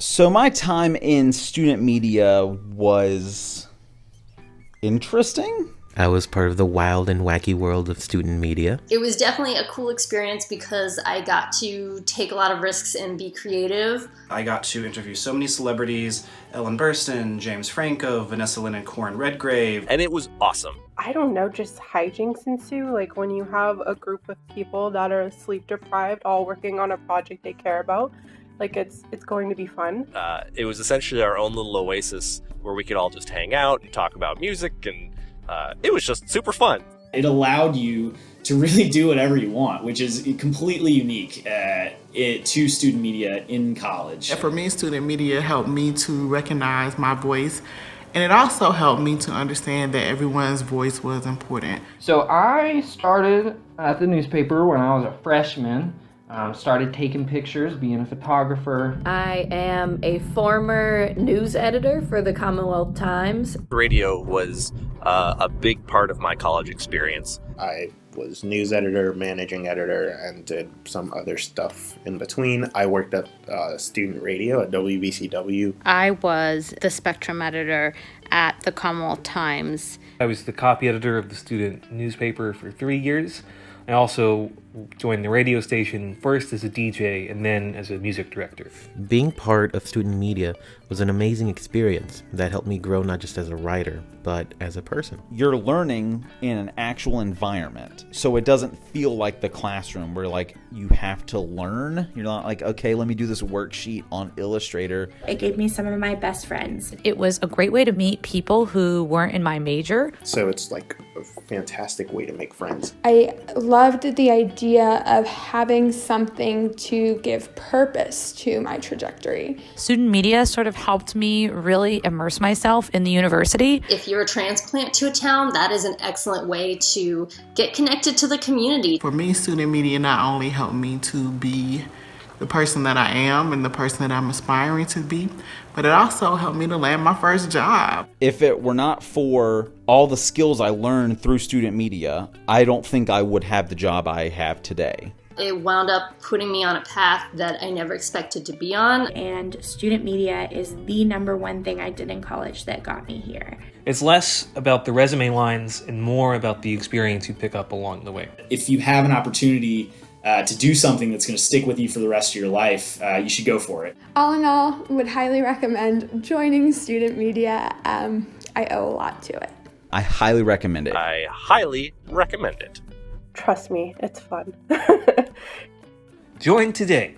So my time in student media was interesting. I was part of the wild and wacky world of student media. It was definitely a cool experience because I got to take a lot of risks and be creative. I got to interview so many celebrities: Ellen Burstyn, James Franco, Vanessa Lynn and Corin Redgrave. And it was awesome. I don't know, just hijinks ensue. Like when you have a group of people that are sleep deprived all working on a project they care about, like it's going to be fun. It was essentially our own little oasis where we could all just hang out and talk about music, and it was just super fun. It allowed you to really do whatever you want, which is completely unique to student media in college. For me, student media helped me to recognize my voice, and it also helped me to understand that everyone's voice was important. So I started at the newspaper when I was a freshman. Started taking pictures, being a photographer. I am a former news editor for the Commonwealth Times. Radio was a big part of my college experience. I was news editor, managing editor, and did some other stuff in between. I worked at student radio at WVCW. I was the Spectrum editor at the Commonwealth Times. I was the copy editor of the student newspaper for 3 years. I also joined the radio station first as a DJ and then as a music director. Being part of student media was an amazing experience that helped me grow not just as a writer, but as a person. You're learning in an actual environment, so it doesn't feel like the classroom where like you have to learn. You're not like, okay, let me do this worksheet on Illustrator. It gave me some of my best friends. It was a great way to meet people who weren't in my major. So it's like a fantastic way to make friends. I loved the idea of having something to give purpose to my trajectory. Student media sort of helped me really immerse myself in the university. If you're a transplant to a town, that is an excellent way to get connected to the community. For me, student media not only helped me to be the person that I am and the person that I'm aspiring to be, but it also helped me to land my first job. If it were not for all the skills I learned through student media, I don't think I would have the job I have today. It wound up putting me on a path that I never expected to be on. And student media is the number one thing I did in college that got me here. It's less about the resume lines and more about the experience you pick up along the way. If you have an opportunity to do something that's going to stick with you for the rest of your life, you should go for it. All in all, would highly recommend joining student media. I owe a lot to it. I highly recommend it. I highly recommend it. Trust me, it's fun. Join today.